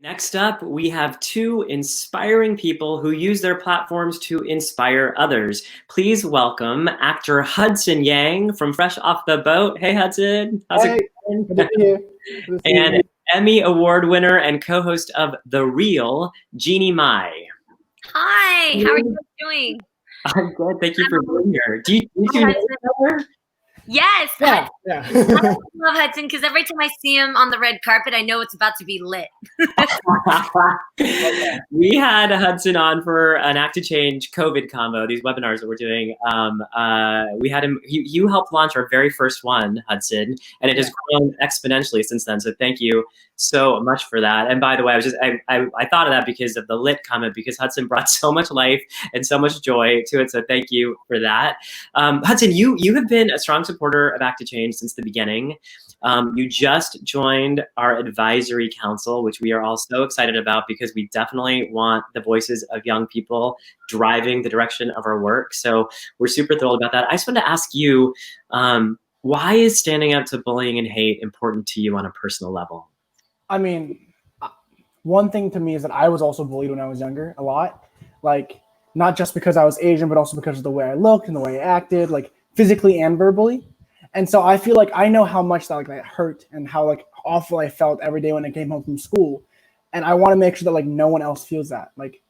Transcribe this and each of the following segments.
Next up, we have two inspiring people who use their platforms to inspire others. Please welcome actor Hudson Yang from Fresh Off the Boat. Hey, Hudson. How's it Hey, going? good to be here. Good to see And you. Emmy Award winner and co-host of The Real, Jeannie Mai. Hi, how are you doing? I'm good. Thank you for being here. Do you two Hi, know Hudson. each other? Yes, Yeah, Hudson. yeah. I love Hudson because every time I see him on the red carpet, I know it's about to be lit. We had Hudson on for an Act to Change COVID combo, these webinars that we're doing. We had him, you helped launch our very first one, Hudson, and it has grown exponentially since then. So thank you so much for that. And by the way, I thought of that because of the lit comment, because Hudson brought so much life and so much joy to it. So thank you for that. Hudson, you have been a strong supporter of Act to Change since the beginning. You just joined our advisory council, which we are all so excited about because we definitely want the voices of young people driving the direction of our work. So we're super thrilled about that. I just wanted to ask you, why is standing up to bullying and hate important to you on a personal level? I mean, one thing to me is that I was also bullied when I was younger a lot. Like, not just because I was Asian, but also because of the way I looked and the way I acted, like physically and verbally. And so I feel like I know how much that hurt and how like awful I felt every day when I came home from school. And I want to make sure that like no one else feels that. Like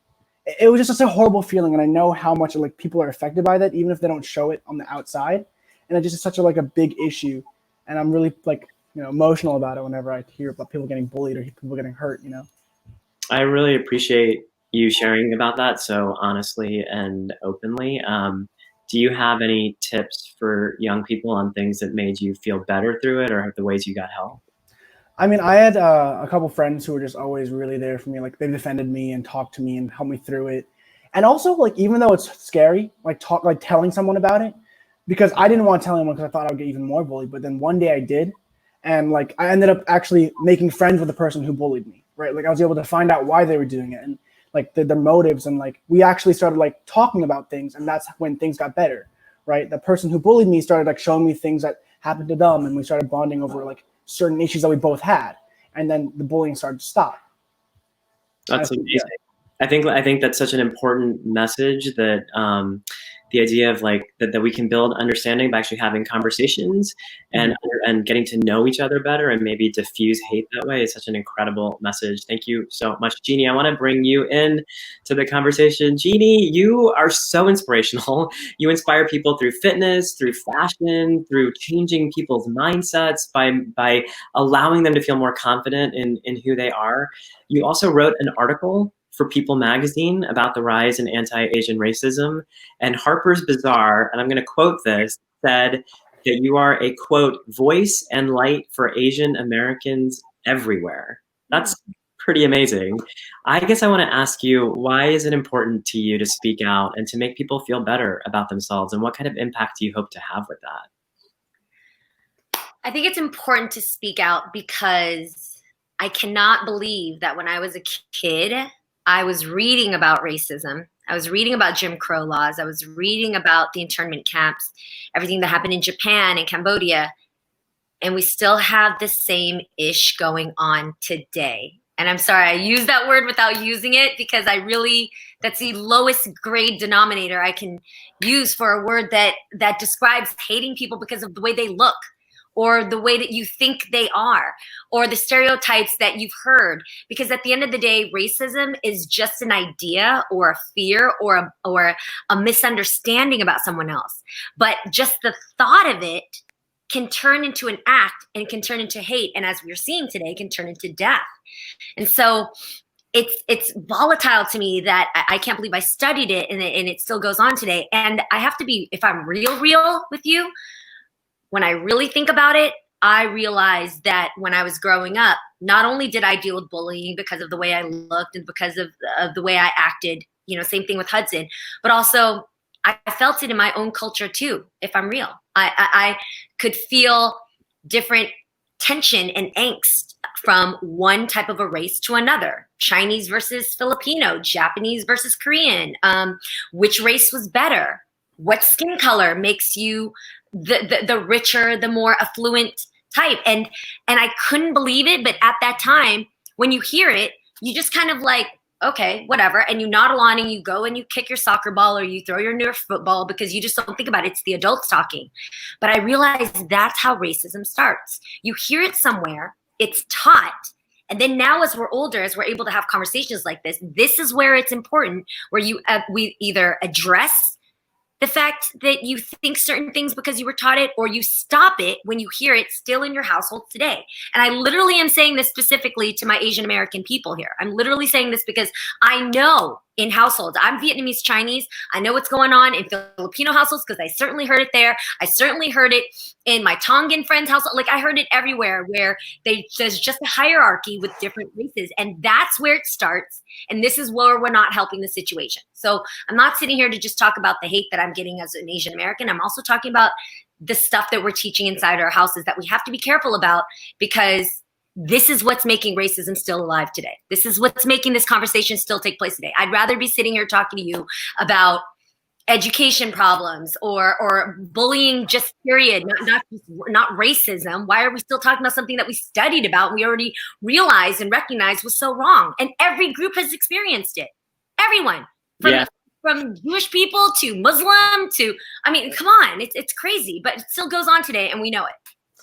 it was just such a horrible feeling, and I know how much like people are affected by that, even if they don't show it on the outside. And it just is such a like a big issue. And I'm really like emotional about it whenever I hear about people getting bullied or people getting hurt. I really appreciate you sharing about that so honestly and openly. Do you have any tips for young people on things that made you feel better through it, or the ways you got help? I mean, I had a couple friends who were just always really there for me. Like they defended me and talked to me and helped me through it. And also, like even though it's scary, like telling someone about it, because I didn't want to tell anyone because I thought I would get even more bullied. But then one day I did, and like I ended up actually making friends with the person who bullied me. Right, like I was able to find out why they were doing it and like their motives, and like we actually started like talking about things, and that's when things got better. Right, the person who bullied me started like showing me things that happened to them, and we started bonding over like certain issues that we both had, and then the bullying started to stop. That's amazing. I think that's such an important message, that the idea of like that we can build understanding by actually having conversations and getting to know each other better, and maybe diffuse hate that way is such an incredible message. Thank you so much, Jeannie. I want to bring you in to the conversation. Jeannie, you are so inspirational. You inspire people through fitness, through fashion, through changing people's mindsets by allowing them to feel more confident in who they are. You also wrote an article for People magazine about the rise in anti-Asian racism, and Harper's Bazaar, and I'm going to quote this, said that you are a, quote, voice and light for Asian Americans everywhere. That's pretty amazing. I guess I want to ask you, why is it important to you to speak out and to make people feel better about themselves, and what kind of impact do you hope to have with that? I think it's important to speak out because I cannot believe that when I was a kid, I was reading about racism. I was reading about Jim Crow laws. I was reading about the internment camps, everything that happened in Japan and Cambodia. And we still have the same ish going on today. And I'm sorry, I use that word without using it because that's the lowest grade denominator I can use for a word that describes hating people because of the way they look, or the way that you think they are, or the stereotypes that you've heard. Because at the end of the day, racism is just an idea or a fear or a misunderstanding about someone else. But just the thought of it can turn into an act and can turn into hate. And as we're seeing today, can turn into death. And so it's volatile to me that I can't believe I studied it and it still goes on today. And I have to be, if I'm real with you, when I really think about it, I realized that when I was growing up, not only did I deal with bullying because of the way I looked and because of the way I acted, same thing with Hudson, but also I felt it in my own culture too, if I'm real. I could feel different tension and angst from one type of a race to another. Chinese versus Filipino, Japanese versus Korean, which race was better? What skin color makes you the richer, the more affluent type? And I couldn't believe it, but at that time, when you hear it, you just kind of like, okay, whatever. And you nod along and you go and you kick your soccer ball or you throw your Nerf football because you just don't think about it. It's the adults talking. But I realized that's how racism starts. You hear it somewhere, it's taught. And then now as we're older, as we're able to have conversations like this is where it's important, where we either address the fact that you think certain things because you were taught it, or you stop it when you hear it still in your household today. And I literally am saying this specifically to my Asian American people here. I'm literally saying this because I know in households, I'm Vietnamese Chinese, I know what's going on in Filipino households because I certainly heard it there. I certainly heard it in my Tongan friend's household. Like I heard it everywhere where there's just a hierarchy with different races. And that's where it starts. And this is where we're not helping the situation. So I'm not sitting here to just talk about the hate that I'm getting as an Asian American. I'm also talking about the stuff that we're teaching inside our houses that we have to be careful about, because this is what's making racism still alive today. This is what's making this conversation still take place today. I'd rather be sitting here talking to you about education problems or bullying, just period, not racism. Why are we still talking about something that we studied about, we already realized and recognized was so wrong? And every group has experienced it. Everyone. From Jewish people to Muslim to, I mean, come on, it's crazy, but it still goes on today and we know it.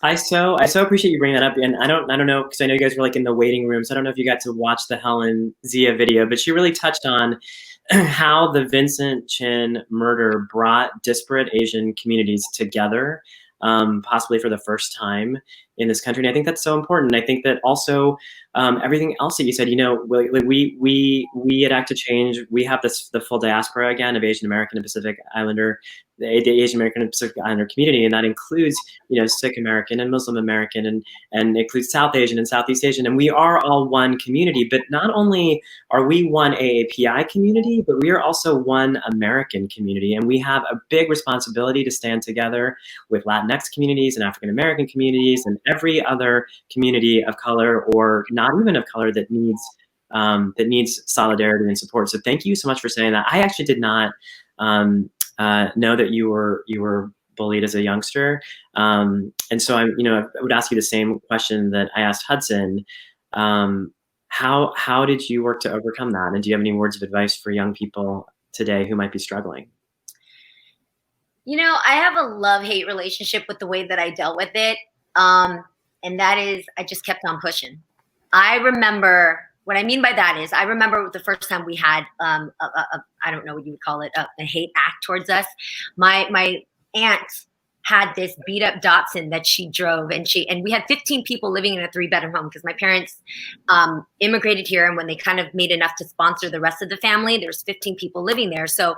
I so appreciate you bringing that up, and I don't know, because I know you guys were like in the waiting room, so I don't know if you got to watch the Helen Zia video, but she really touched on how the Vincent Chin murder brought disparate Asian communities together, possibly for the first time in this country. And I think that's so important. And I think that also everything else that you said, you know, we at Act to Change, we have the full diaspora again of Asian American and Pacific Islander, the Asian American and Pacific Islander community, and that includes, you know, Sikh American and Muslim American, and includes South Asian and Southeast Asian, and we are all one community. But not only are we one AAPI community, but we are also one American community, and we have a big responsibility to stand together with Latinx communities and African American communities and every other community of color, or not even of color, that needs solidarity and support. So thank you so much for saying that. I actually did not know that you were bullied as a youngster, and so I would ask you the same question that I asked Hudson. How did you work to overcome that? And do you have any words of advice for young people today who might be struggling? You know, I have a love-hate relationship with the way that I dealt with it. And that is, I just kept on pushing. I remember, what I mean by that is, I remember the first time we had, I don't know what you would call it, a hate act towards us. My aunt had this beat up Datsun that she drove, and we had 15 people living in a 3-bedroom home because my parents immigrated here, and when they kind of made enough to sponsor the rest of the family, there's 15 people living there. So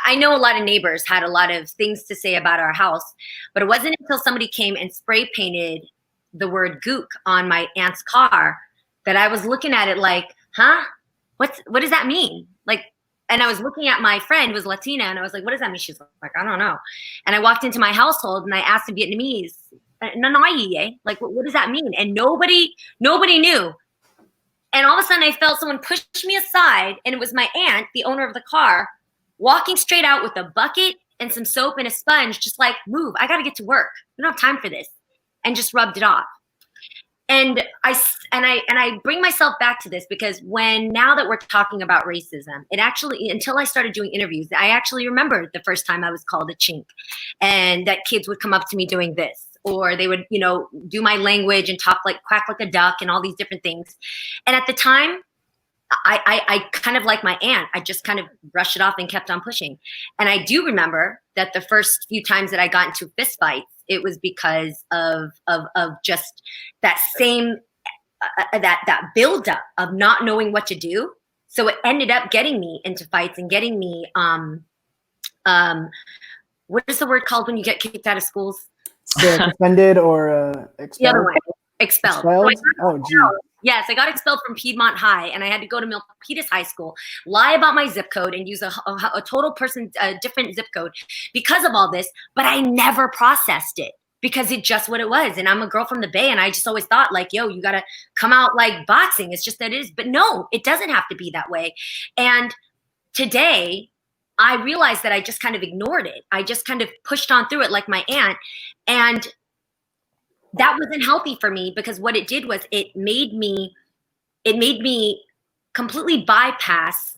I know a lot of neighbors had a lot of things to say about our house, but it wasn't until somebody came and spray painted the word gook on my aunt's car that I was looking at it like, huh? What does that mean? Like, and I was looking at my friend who was Latina, and I was like, what does that mean? She's like, I don't know. And I walked into my household and I asked in Vietnamese, like, what does that mean? And nobody knew. And all of a sudden I felt someone push me aside, and it was my aunt, the owner of the car, walking straight out with a bucket and some soap and a sponge, just like, move, I got to get to work. We don't have time for this. And just rubbed it off. And I bring myself back to this because now that we're talking about racism, it actually, until I started doing interviews, I actually remember the first time I was called a chink, and that kids would come up to me doing this, or they would, do my language and talk like, quack like a duck and all these different things. And at the time, I kind of like my aunt, I just kind of brushed it off and kept on pushing. And I do remember that the first few times that I got into fist fights, it was because of just that same that buildup of not knowing what to do. So it ended up getting me into fights and getting me what is the word called when you get kicked out of schools? Suspended or expelled? The other one, expelled. Oh, gee. Yes, I got expelled from Piedmont High, and I had to go to Milpitas High School, lie about my zip code, and use a different zip code because of all this. But I never processed it because it's just what it was. And I'm a girl from the Bay, and I just always thought like, yo, you got to come out like boxing. It's just that it is. But no, it doesn't have to be that way. And today, I realized that I just kind of ignored it. I just kind of pushed on through it like my aunt. And that wasn't healthy for me, because what it did was it made me completely bypass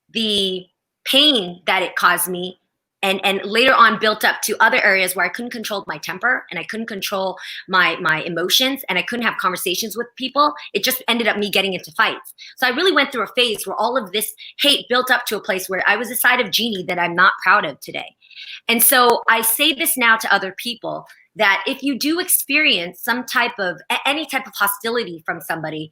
the pain that it caused me, and later on built up to other areas where I couldn't control my temper and I couldn't control my emotions and I couldn't have conversations with people. It just ended up me getting into fights. So I really went through a phase where all of this hate built up to a place where I was a side of Jeannie that I'm not proud of today. And so I say this now to other people, that if you do experience any type of hostility from somebody,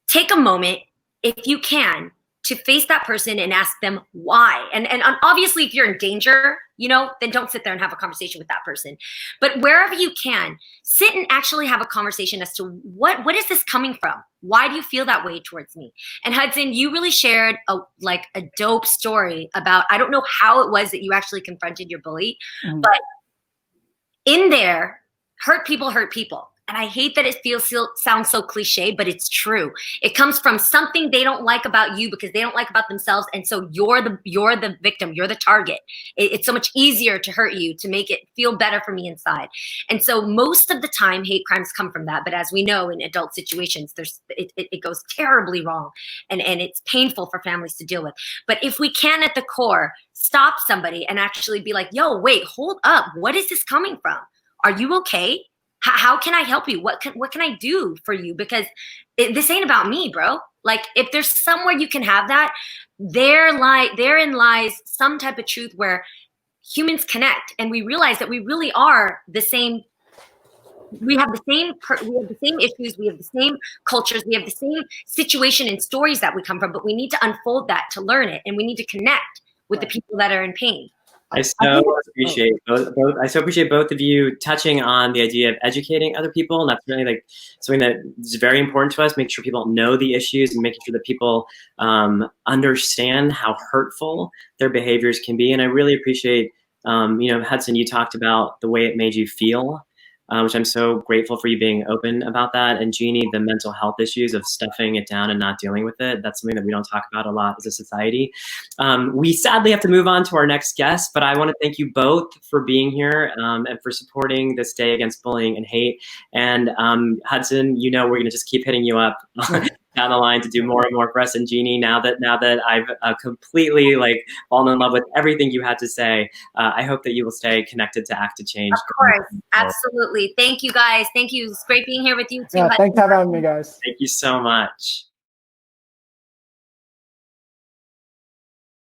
take a moment, if you can, to face that person and ask them why. And obviously, if you're in danger, then don't sit there and have a conversation with that person. But wherever you can, sit and actually have a conversation as to what is this coming from? Why do you feel that way towards me? And Hudson, you really shared a dope story about, I don't know how it was that you actually confronted your bully, but in there, hurt people hurt people. And I hate that it sounds so cliche, but it's true. It comes from something they don't like about you because they don't like about themselves. And so you're the victim, you're the target. It's so much easier to hurt you, to make it feel better for me inside. And so most of the time, hate crimes come from that. But as we know, in adult situations, it goes terribly wrong. And it's painful for families to deal with. But if we can, at the core, stop somebody and actually be like, yo, wait, hold up. What is this coming from? Are you okay? How can I help you? What can I do for you? Because this ain't about me, bro. Like, if there's somewhere you can have that, therein lies some type of truth where humans connect and we realize that we really are the same. We have the same issues, we have the same cultures, we have the same situation and stories that we come from, but we need to unfold that to learn it, and we need to connect with the people that are in pain. I so appreciate both of you touching on the idea of educating other people, and that's really like something that is very important to us. Make sure people know the issues and making sure that people understand how hurtful their behaviors can be. And I really appreciate, Hudson, you talked about the way it made you feel, which I'm so grateful for you being open about that. And Jeannie, the mental health issues of stuffing it down and not dealing with it. That's something that we don't talk about a lot as a society. We sadly have to move on to our next guest, but I want to thank you both for being here and for supporting this day against bullying and hate. And Hudson, we're going to just keep hitting you up down the line to do more and more for us. And Jeannie, now that I've completely fallen in love with everything you had to say, I hope that you will stay connected to Act to Change. Of course, absolutely. Thank you, guys. Thank you. It's great being here with you too. Yeah, thanks for having me, guys. Thank you so much.